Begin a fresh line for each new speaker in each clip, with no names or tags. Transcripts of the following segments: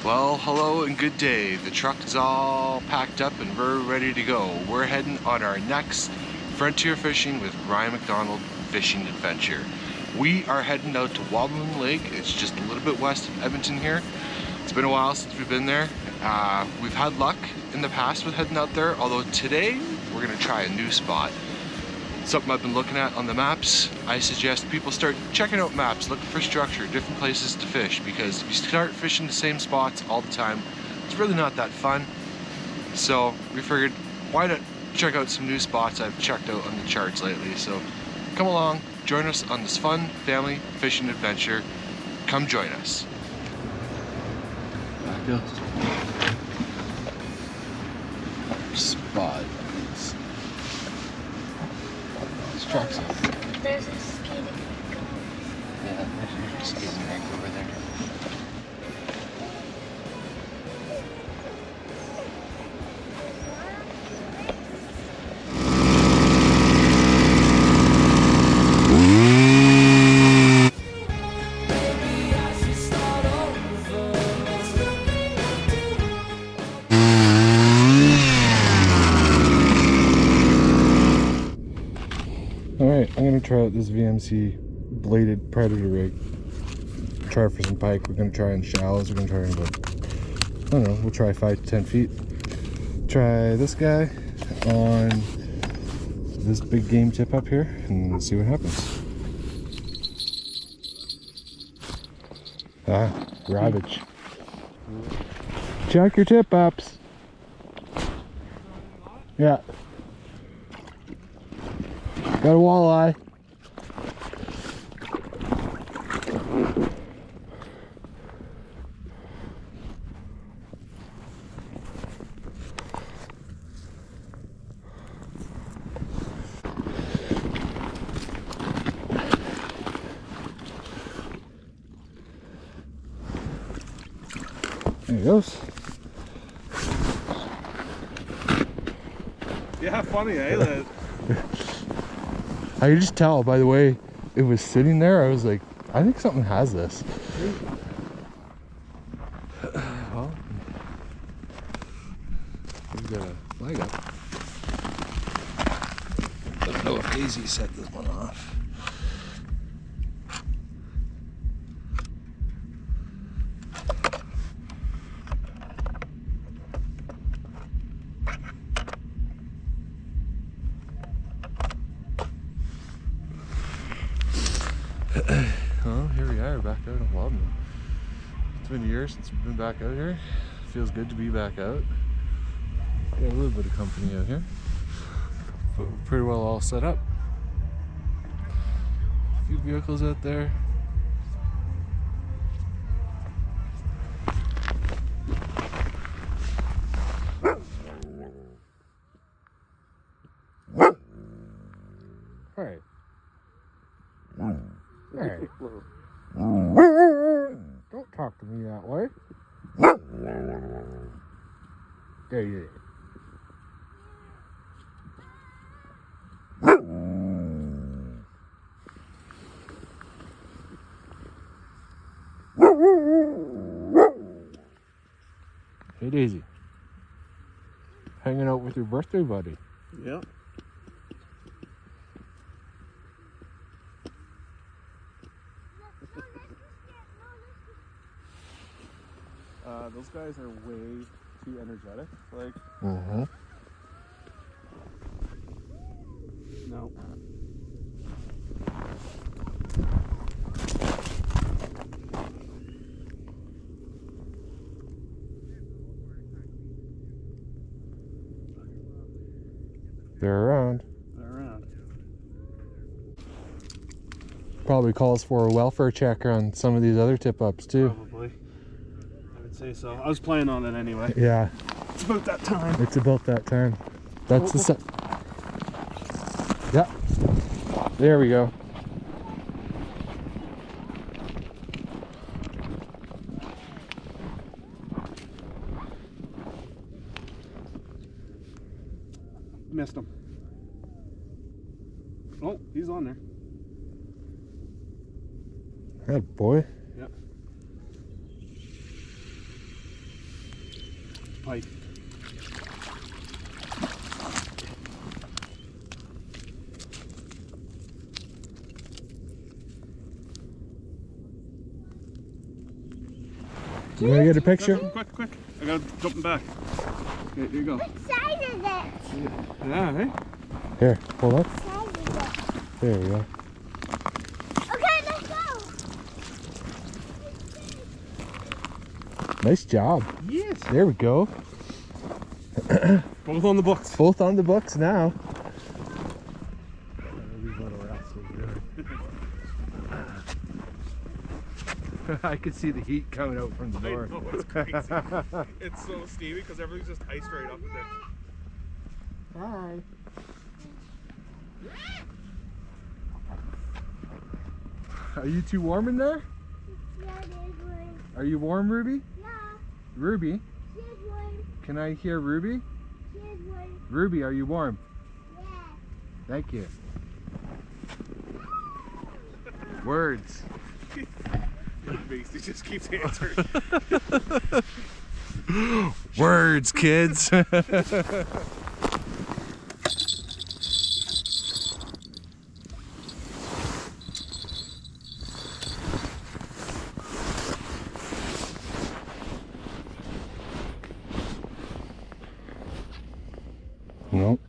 Well, hello and good day. The truck is all packed up and we're ready to go. We're heading on our next frontier fishing with Ryan MacDonald fishing adventure. We are heading out to Wabamun Lake. It's just a little bit west of Edmonton here. It's been a while since we've been there. We've had luck in the past with heading out there, although today we're gonna try a new spot. Something I've been looking at on the maps. I suggest people start checking out maps, looking for structure, different places to fish, because if you start fishing the same spots all the time, it's really not that fun. So we figured, why not check out some new spots I've checked out on the charts lately. So come along, join us on this fun family fishing adventure. Come join us. Back up. Spot. Trucks over there.
There's a skating rink.
Yeah, there's a skating rink over there. Alright, I'm going to try out this VMC bladed predator rig. Try for some pike. We're going to try in shallows. We're going to try in about, I don't know, we'll try 5 to 10 feet. Try this guy on this big game tip up here and see what happens. Ah, ravage. Check your tip ups. Yeah. Got a walleye. There he goes.
Yeah, funny, eh?
I could just tell by the way it was sitting there. I was like, I think something has this. Well, we've got a flag up. Don't know if Daisy set this one off. Well, here we are back out in Wabamun. It's been a year since we've been back out here. Feels good to be back out. Got a little bit of company out here, but we're pretty well all set up. A few vehicles out there. Alright. Alright. Don't talk to me that way. There you go. Hey Daisy. Hanging out with your birthday buddy.
Yep. Those guys are way too energetic. Like, no.
They're around.
They're around.
Probably calls for a welfare checker on some of these other tip ups too.
Probably. I would say so. I was planning on it anyway.
Yeah.
It's about that time.
It's about that time. That's the set. Yeah. There we go.
Missed him. Oh, he's on there.
Good boy.
Yep. pike.
You wanna get a picture?
Quick, quick. I gotta jump him back. Okay, here you go.
What size is it?
Yeah, hey?
Here, hold up.
What size is it?
There we go.
Okay, let's go.
Nice job.
Yes.
There we go.
Both on the books.
Both on the books now. I could see the heat coming out from the door.
I know, it's crazy. It's so steamy because everything's just iced right up in there.
Hi. Are you too warm in there?
Yeah, there's one.
Are you warm, Ruby?
No,
Ruby?
here's one.
Can I hear Ruby?
Here's one.
Ruby, are you warm?
Yeah.
Thank you. Words.
Macey just keeps answering.
Words, kids. Nope.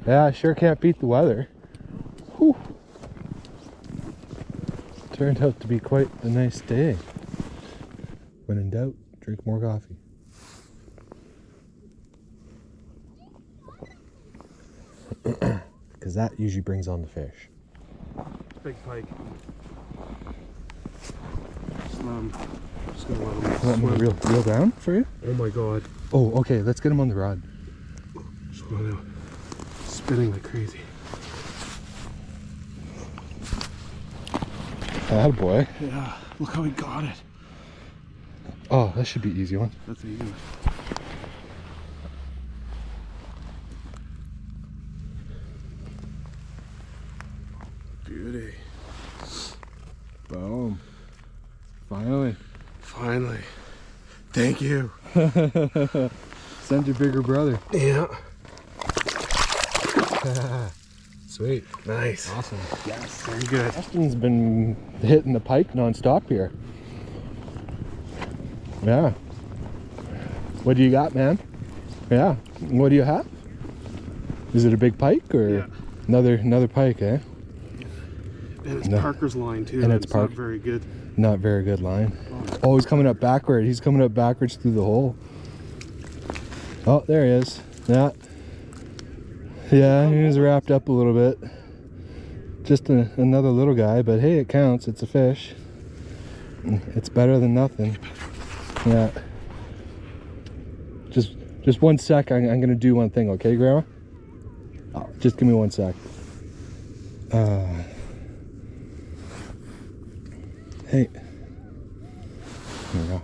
Yeah, I sure can't beat the weather. Whew. Turned out to be quite a nice day. When in doubt, drink more coffee. Because that usually brings on the fish.
Big pike. Just gonna let him
Want me
swim.
to reel down for you?
Oh my god.
Oh, okay, let's get him on the rod.
Just going out. Spinning like crazy.
Attaboy.
Yeah, look how he got it.
Oh, that should be an easy one.
That's an easy one. Beauty.
Boom. Finally.
Finally. Thank you.
Send your bigger brother.
Yeah.
Sweet.
Nice.
Awesome.
Yes, very good.
Austin's been hitting the pike non-stop here. Yeah. What do you got, man? Yeah. What do you have? Is it a big pike or
Yeah.
another pike, eh?
And it's
No.
Parker's line too.
And it's
not
Park-
very good.
Not very good line. Oh, he's coming up backward. He's coming up backwards through the hole. Oh, there he is. Yeah. Yeah, he was wrapped up a little bit. Just another little guy, but hey, it counts. It's a fish. It's better than nothing. Yeah. Just 1 sec. I'm gonna do one thing, okay, Grandma? Oh, just give me 1 sec. Hey. There we go.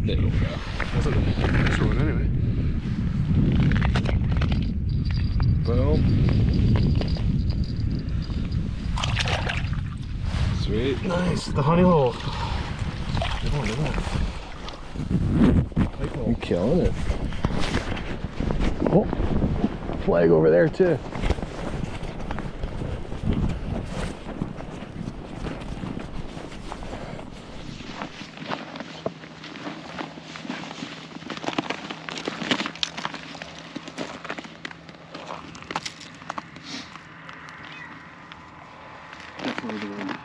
There you go.
That's a nice one anyway.
Boom. Sweet.
Nice. The honey hole.
I'm killing it. Oh, flag over there too.
Definitely the one.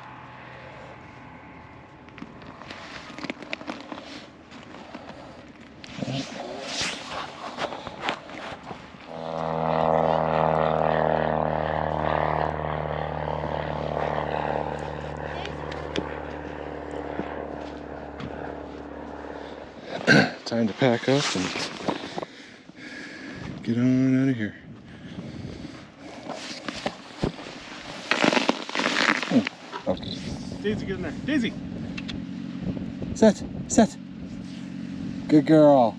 time to pack up and get on out of here. Okay.
Daisy, get in there. Daisy!
Sit, sit. Good girl.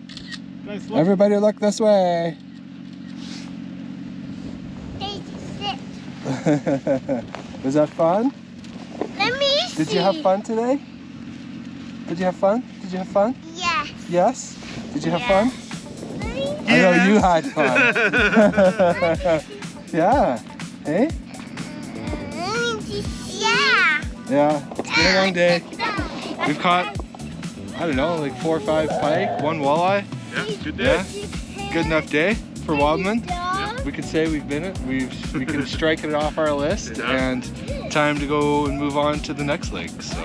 Nice look.
Everybody look this way.
Daisy, sit.
Was that fun?
Let me see.
Did you have fun today? Did you have fun? Did you have fun?
Yes.
Yes? Did you have fun?
Let me
I know you had fun. Yeah. Hey?
Yeah.
Yeah. It's been a long day. We've caught, I don't know, like 4 or 5 pike, 1 walleye.
Yeah, good day.
Yeah. Good enough day for Wabamun.
Dog.
We can say we've been it. We can strike it off our list,
Yeah.
and time to go and move on to the next lake. So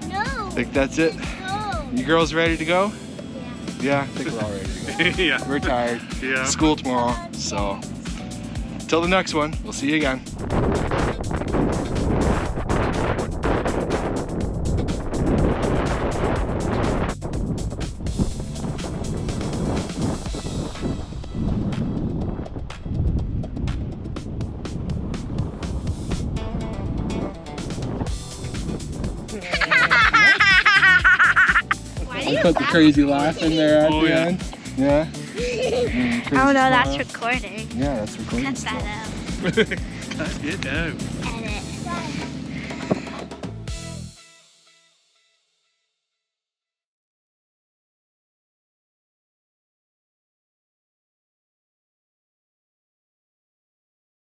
No.
I think that's it.
No.
You girls ready to go? Yeah, I think we're all ready to go.
Yeah.
We're tired.
Yeah.
School tomorrow, so till the next one, we'll see you again. I put the crazy laugh in there at the end. Yeah.
Oh no, that's recording.
Yeah, that's recording.
Cut
still.
that out.
Cut it out.